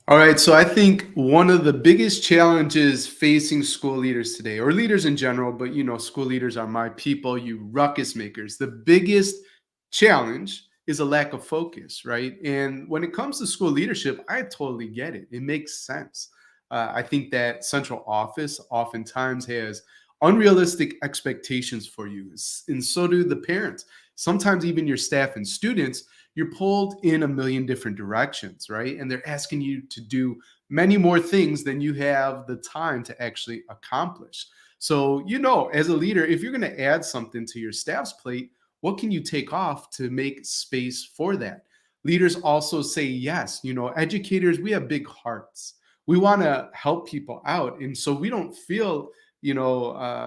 All right, so I think one of the biggest challenges facing school leaders today, or leaders in general, but school leaders are my people, you ruckus makers. The biggest challenge is a lack of focus, right? And when it comes to school leadership, I totally get it. It makes sense. I think that central office oftentimes has unrealistic expectations for you, and so do the parents. Sometimes even your staff and students, you're pulled in a million different directions, right? And they're asking you to do many more things than you have the time to actually accomplish. So, as a leader, if you're going to add something to your staff's plate, what can you take off to make space for that? Leaders also say yes. Educators, we have big hearts. We want to help people out. And so we don't feel,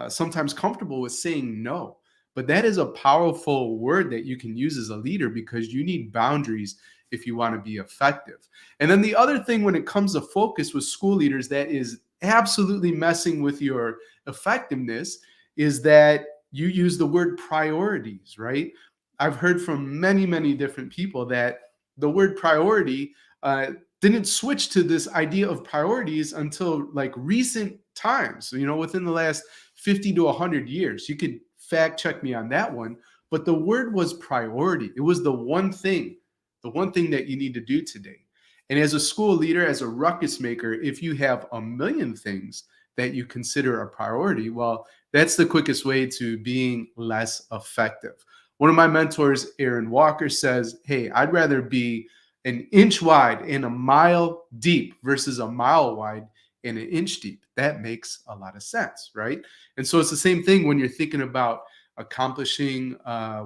sometimes comfortable with saying no. But that is a powerful word that you can use as a leader because you need boundaries if you want to be effective. And then the other thing when it comes to focus with school leaders that is absolutely messing with your effectiveness is that you use the word priorities, right? I've heard from many, many different people that the word priority didn't switch to this idea of priorities until like recent times, within the last 50 to 100 years. You could fact check me on that one, but the word was priority. It was the one thing that you need to do today. And as a school leader, as a ruckus maker, if you have a million things that you consider a priority, well, that's the quickest way to being less effective. One of my mentors, Aaron Walker, says, hey, I'd rather be an inch wide and a mile deep versus a mile wide and an inch deep. That makes a lot of sense, right? And so it's the same thing when you're thinking about accomplishing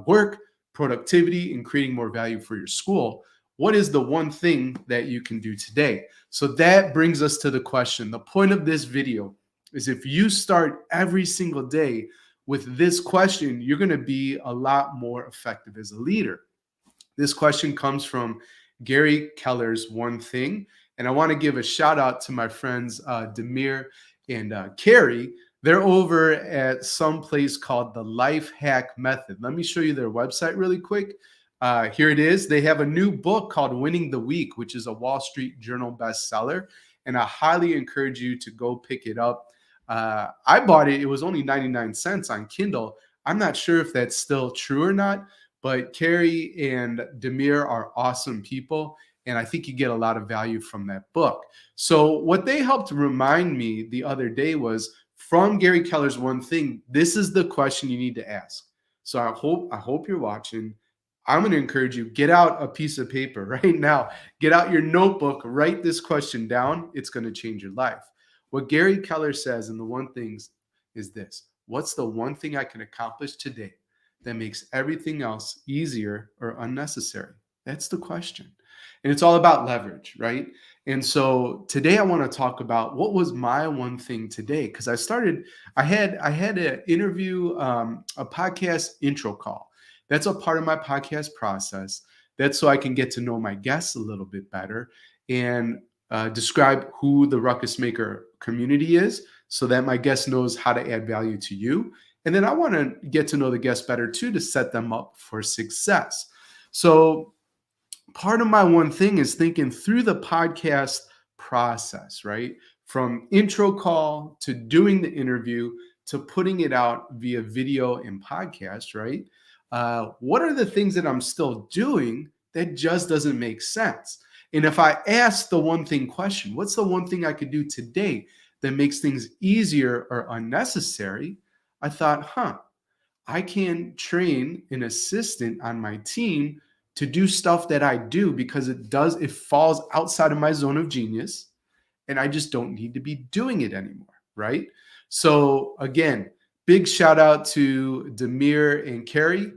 work, productivity, and creating more value for your school. What is the one thing that you can do today? So that brings us to the question. The point of this video is if you start every single day with this question, you're going to be a lot more effective as a leader. This question comes from Gary Keller's One Thing. And I want to give a shout out to my friends Demir and Carrie. They're over at some place called the Life Hack Method. Let me show you their website really quick. Here it is. They have a new book called Winning the Week, which is a Wall Street Journal bestseller. And I highly encourage you to go pick it up. I bought it. It was only 99 cents on Kindle. I'm not sure if that's still true or not, but Carrie and Demir are awesome people. And I think you get a lot of value from that book. So, what they helped remind me the other day was from Gary Keller's One Thing, this is the question you need to ask. So, I hope you're watching. I'm going to encourage you, get out a piece of paper right now, get out your notebook, write this question down. It's going to change your life. What Gary Keller says in the One Things is this: what's the one thing I can accomplish today that makes everything else easier or unnecessary? That's the question. And it's all about leverage, right? And so today I want to talk about what was my one thing today. Because I had an interview, a podcast intro call. That's a part of my podcast process. That's so I can get to know my guests a little bit better and describe who the Ruckus Maker community is so that my guest knows how to add value to you. And then I want to get to know the guests better too to set them up for success. So part of my one thing is thinking through the podcast process, right? From intro call to doing the interview to putting it out via video and podcast, right? What are the things that I'm still doing that just doesn't make sense? And if I ask the one thing question, what's the one thing I could do today that makes things easier or unnecessary? I thought, I can train an assistant on my team to do stuff that I do because it falls outside of my zone of genius and I just don't need to be doing it anymore, right? So again, big shout out to Demir and Carrie.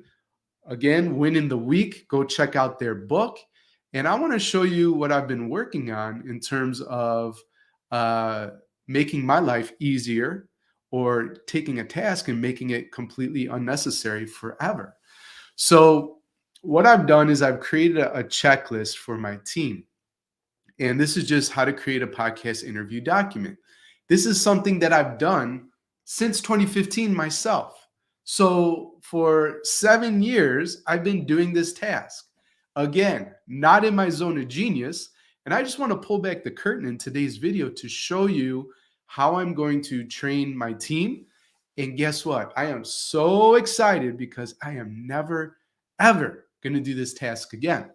Again, Winning the Week, go check out their book. And I want to show you what I've been working on in terms of making my life easier or taking a task and making it completely unnecessary forever. So what I've done is I've created a checklist for my team. And this is just how to create a podcast interview document. This is something that I've done since 2015 myself. So for 7 years, I've been doing this task. Again, not in my zone of genius. And I just want to pull back the curtain in today's video to show you how I'm going to train my team. And guess what? I am so excited because I am never, ever going to do this task again.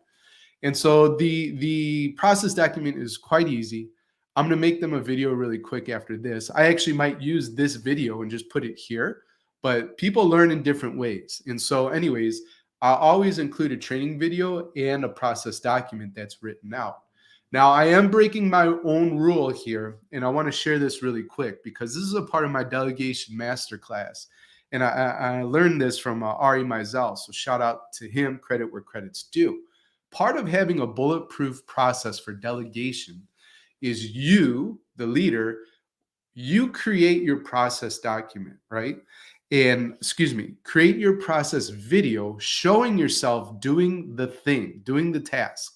And so the process document is quite easy. I'm going to make them a video really quick after this. I actually might use this video and just put it here, but people learn in different ways. And so anyways, I'll always include a training video and a process document that's written out. Now, I am breaking my own rule here, and I want to share this really quick because this is a part of my delegation masterclass. And I learned this from Ari Meisel. So shout out to him, credit where credit's due. Part of having a bulletproof process for delegation is you, the leader, you create your process document, right? And create your process video showing yourself doing the thing, doing the task.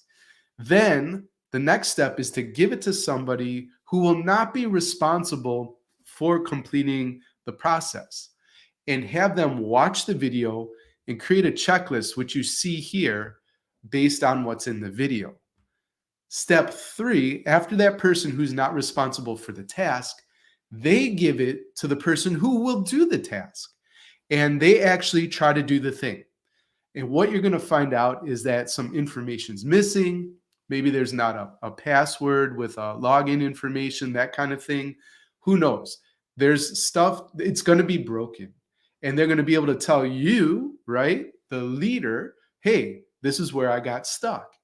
Then the next step is to give it to somebody who will not be responsible for completing the process and have them watch the video and create a checklist, which you see here based on what's in the video. Step 3, after that person who's not responsible for the task, they give it to the person who will do the task. And they actually try to do the thing. And what you're going to find out is that some information's missing. Maybe there's not a password with a login information, that kind of thing. Who knows? There's stuff, it's going to be broken. And they're going to be able to tell you, right, the leader, hey, this is where I got stuck.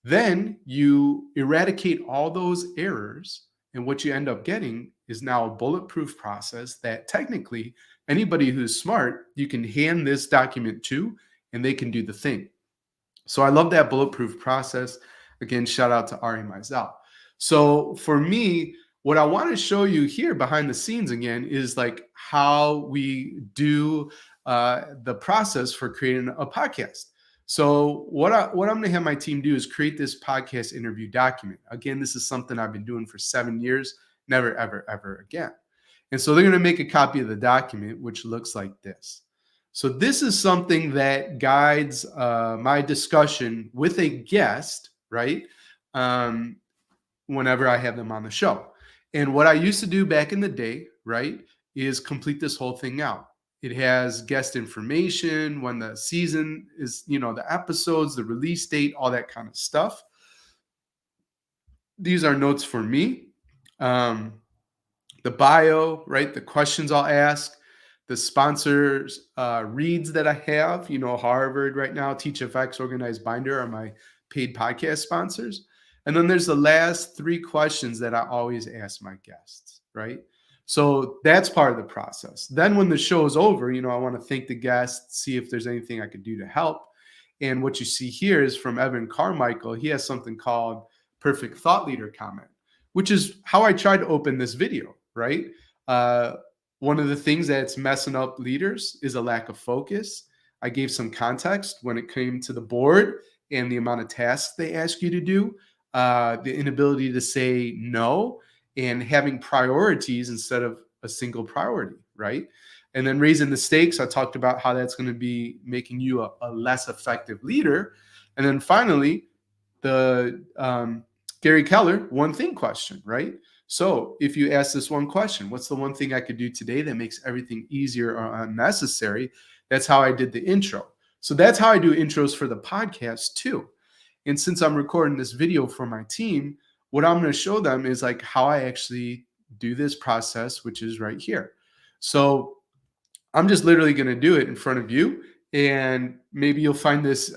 Then you eradicate all those errors. And what you end up getting is now a bulletproof process that technically anybody who's smart, you can hand this document to and they can do the thing. So I love that bulletproof process. Again, shout out to Ari Meisel. So for me, what I want to show you here behind the scenes again is like how we do the process for creating a podcast. So what I'm going to have my team do is create this podcast interview document. Again, this is something I've been doing for 7 years, never, ever, ever again. And so they're going to make a copy of the document, which looks like this. So this is something that guides my discussion with a guest, right? Whenever I have them on the show. And what I used to do back in the day, right, is complete this whole thing out. It has guest information, when the season is, the episodes, the release date, all that kind of stuff. These are notes for me. The bio, right, the questions I'll ask, the sponsors reads that I have, Harvard right now, TeachFX, Organized Binder are my paid podcast sponsors. And then there's the last 3 questions that I always ask my guests, right? So that's part of the process. Then when the show is over, I want to thank the guests, see if there's anything I could do to help. And what you see here is from Evan Carmichael. He has something called Perfect Thought Leader Comment, which is how I tried to open this video, right? One of the things that's messing up leaders is a lack of focus. I gave some context when it came to the board and the amount of tasks they ask you to do, the inability to say no, and having priorities instead of a single priority, right? And then raising the stakes, I talked about how that's going to be making you a less effective leader. And then finally, the Gary Keller one thing question, right? So if you ask this one question, what's the one thing I could do today that makes everything easier or unnecessary? That's how I did the intro. So that's how I do intros for the podcast too. And since I'm recording this video for my team, what I'm going to show them is like how I actually do this process, which is right here. So I'm just literally going to do it in front of you. And maybe you'll find this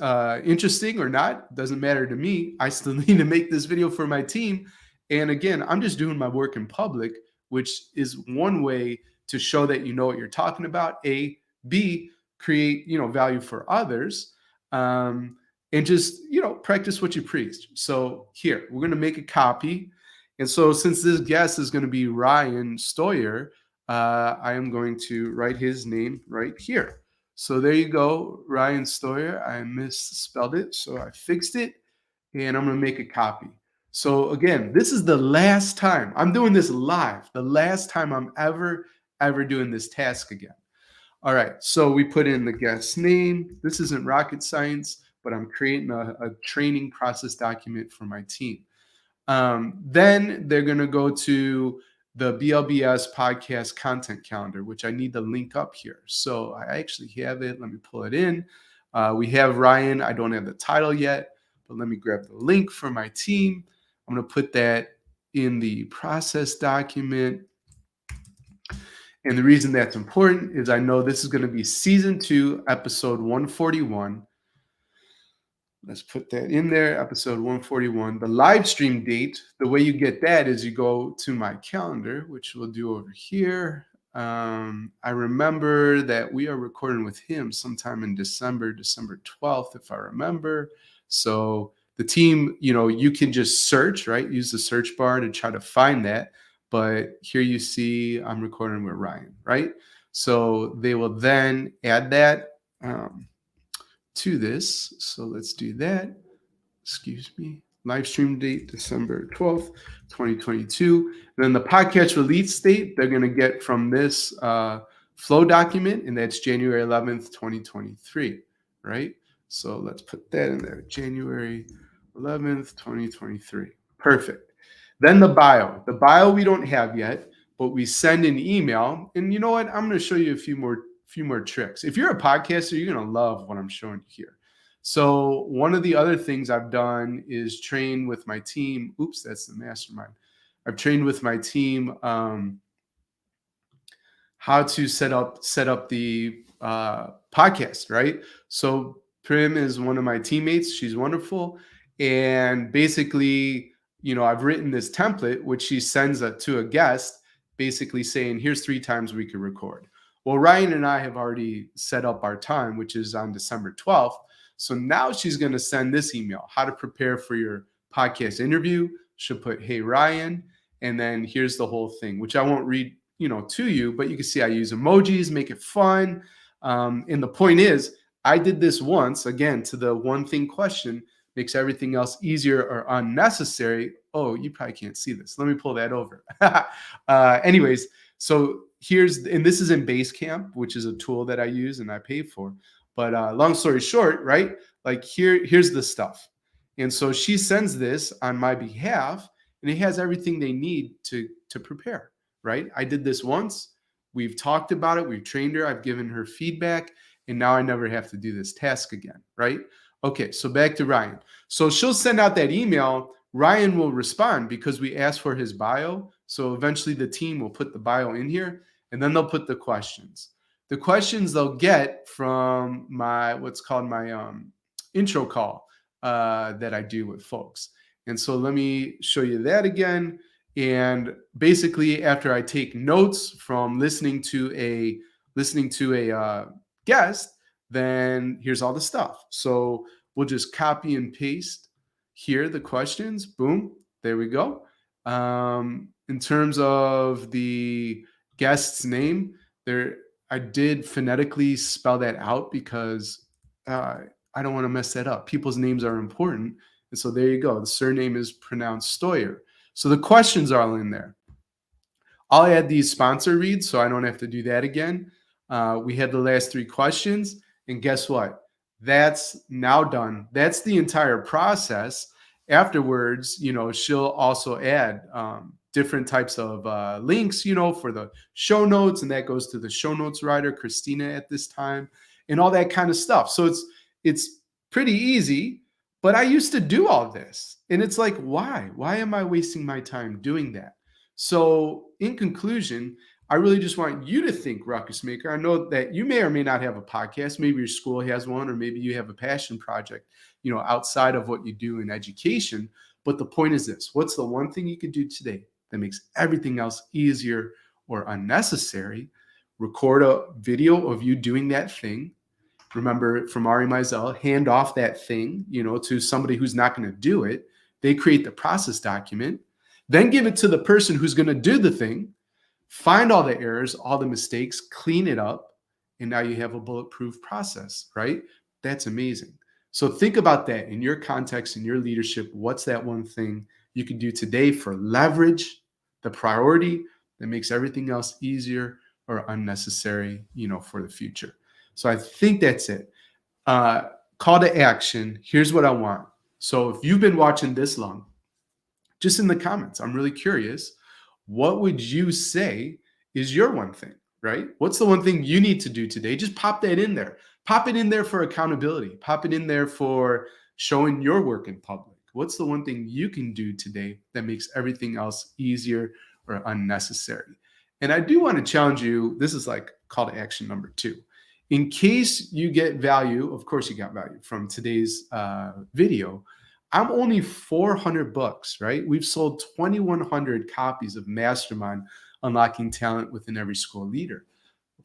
interesting or not. Doesn't matter to me. I still need to make this video for my team. And again, I'm just doing my work in public, which is one way to show that you know what you're talking about. A, B, create value for others. And just, practice what you preach. So here, we're going to make a copy. And so since this guest is going to be Ryan Stoyer, I am going to write his name right here. So there you go, Ryan Stoyer. I misspelled it, so I fixed it. And I'm going to make a copy. So again, this is the last time. I'm doing this live. The last time I'm ever doing this task again. All right, so we put in the guest's name. This isn't rocket science, but I'm creating a training process document for my team. Then they're going to go to the BLBS podcast content calendar, which I need to link up here. So I actually have it. Let me pull it in. We have Ryan. I don't have the title yet, but let me grab the link for my team. I'm going to put that in the process document. And the reason that's important is I know this is going to be season 2, episode 141. Let's put that in there, episode 141. The live stream date, the way you get that is you go to my calendar, which we'll do over here. I remember that we are recording with him sometime in December 12th, if I remember. So the team, you can just search, right? Use the search bar to try to find that. But here you see I'm recording with Ryan, right? So they will then add that to this. So let's do that. Excuse me. Live stream date, December 12th, 2022. And then the podcast release date, they're going to get from this flow document, and that's January 11th, 2023, right? So let's put that in there, January 11th, 2023. Perfect. Then the bio. The bio we don't have yet, but we send an email. And you know what? I'm going to show you a few more tricks. If you're a podcaster, you're going to love what I'm showing you here. So one of the other things I've done is train with my team. Oops, that's the mastermind. I've trained with my team how to set up the podcast, right? So Prim is one of my teammates. She's wonderful. And basically, I've written this template, which she sends to a guest, basically saying, here's 3 times we could record. Well, Ryan and I have already set up our time, which is on December 12th. So now she's going to send this email, how to prepare for your podcast interview. She'll put, hey, Ryan. And then here's the whole thing, which I won't read, to you, but you can see I use emojis, make it fun. And the point is, I did this once, again, to the one thing question, makes everything else easier or unnecessary. Oh, you probably can't see this. Let me pull that over. Anyways, so and this is in Basecamp, which is a tool that I use and I pay for. But long story short, right? Like here's the stuff. And so she sends this on my behalf, and it has everything they need to prepare, right? I did this once. We've talked about it. We've trained her. I've given her feedback. And now I never have to do this task again, right? Okay, so back to Ryan. So she'll send out that email. Ryan will respond because we asked for his bio. So eventually the team will put the bio in here, and then they'll put the questions. The questions they'll get from what's called my intro call that I do with folks. And so let me show you that again. And basically, after I take notes from listening to a guest, then here's all the stuff. So we'll just copy and paste here the questions. Boom, there we go. In terms of the guest's name, I did phonetically spell that out because I don't want to mess that up. People's names are important. And so there you go. The surname is pronounced Stoyer. So the questions are all in there. I'll add these sponsor reads so I don't have to do that again. We had the last 3 questions. And guess what? That's now done. That's the entire process. Afterwards, she'll also add different types of links, for the show notes. And that goes to the show notes writer, Christina, at this time, and all that kind of stuff. So it's pretty easy. But I used to do all this. And it's like, why? Why am I wasting my time doing that? So in conclusion, I really just want you to think, Ruckus Maker. I know that you may or may not have a podcast. Maybe your school has one, or maybe you have a passion project, outside of what you do in education. But the point is this: what's the one thing you can do today that makes everything else easier or unnecessary? Record a video of you doing that thing. Remember, from Ari Meisel, hand off that thing, to somebody who's not going to do it. They create the process document, then give it to the person who's going to do the thing. Find all the errors, all the mistakes, clean it up, and now you have a bulletproof process, right? That's amazing. So think about that in your context, in your leadership. What's that one thing you can do today for leverage, the priority that makes everything else easier or unnecessary, for the future? So I think that's it. Call to action. Here's what I want. So if you've been watching this long, just in the comments. I'm really curious. What would you say is your one thing, right? What's the one thing you need to do today? Just pop that in there. Pop it in there for accountability. Pop it in there for showing your work in public. What's the one thing you can do today that makes everything else easier or unnecessary? And I do want to challenge you. This is like call to action number 2. In case you get value, of course you got value from today's video. I'm only 400 bucks, right? We've sold 2,100 copies of Mastermind Unlocking Talent Within Every School Leader.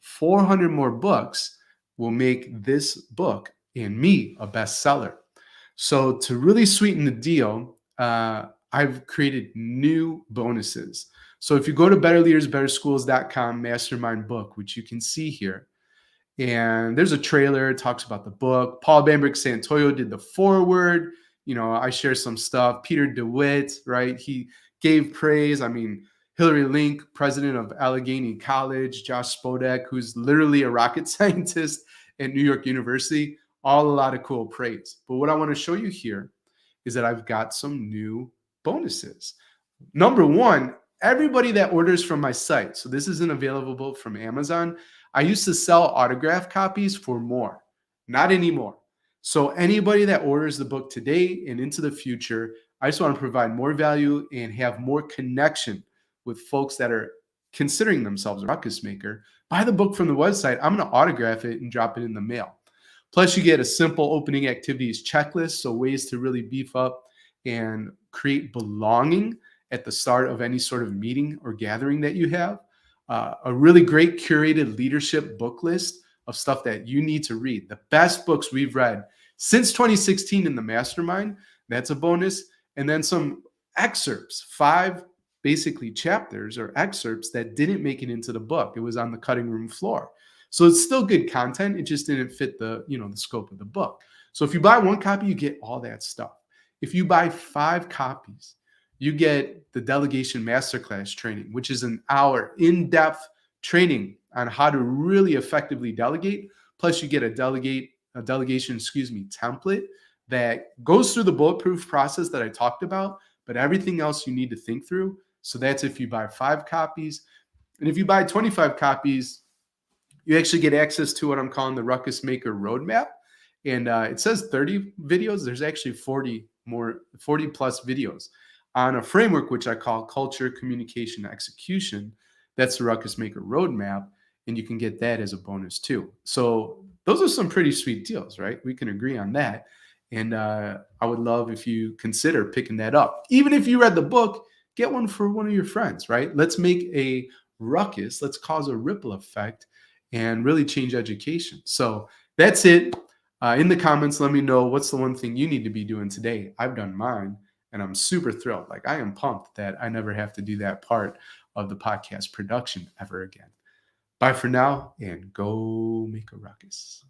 400 more books will make this book and me a bestseller. So to really sweeten the deal, I've created new bonuses. So if you go to betterleadersbetterschools.com mastermind book, which you can see here, and there's a trailer, it talks about the book. Paul Bambrick Santoyo did the foreword. I share some stuff. Peter DeWitt, right? He gave praise. I mean, Hillary Link, president of Allegheny College, Josh Spodek, who's literally a rocket scientist at New York University, all a lot of cool praise. But what I want to show you here is that I've got some new bonuses. Number 1, everybody that orders from my site, so this isn't available from Amazon. I used to sell autograph copies for more, not anymore. So anybody that orders the book today and into the future, I just want to provide more value and have more connection with folks that are considering themselves a ruckus maker. Buy the book from the website. I'm going to autograph it and drop it in the mail. Plus, you get a simple opening activities checklist, so ways to really beef up and create belonging at the start of any sort of meeting or gathering that you have. A really great curated leadership book list of stuff that you need to read. The best books we've read since 2016 in the mastermind, that's a bonus. And then some excerpts, 5 basically chapters or excerpts that didn't make it into the book. It was on the cutting room floor. So it's still good content. It just didn't fit the scope of the book. So if you buy 1 copy, you get all that stuff. If you buy 5 copies, you get the delegation masterclass training, which is an hour in-depth training on how to really effectively delegate. Plus, you get a delegation template that goes through the bulletproof process that I talked about, but everything else you need to think through. So that's if you buy 5 copies. And if you buy 25 copies, you actually get access to what I'm calling the Ruckus Maker Roadmap. And it says 30 videos. There's actually 40 plus videos on a framework which I call Culture, Communication, Execution. That's the Ruckus Maker Roadmap, and you can get that as a bonus too. So those are some pretty sweet deals, right? We can agree on that. And I would love if you consider picking that up. Even if you read the book, get one for one of your friends, right? Let's make a ruckus. Let's cause a ripple effect and really change education. So that's it. In the comments, let me know what's the one thing you need to be doing today. I've done mine. And I'm super thrilled. Like, I am pumped that I never have to do that part of the podcast production ever again. Bye for now, and go make a ruckus.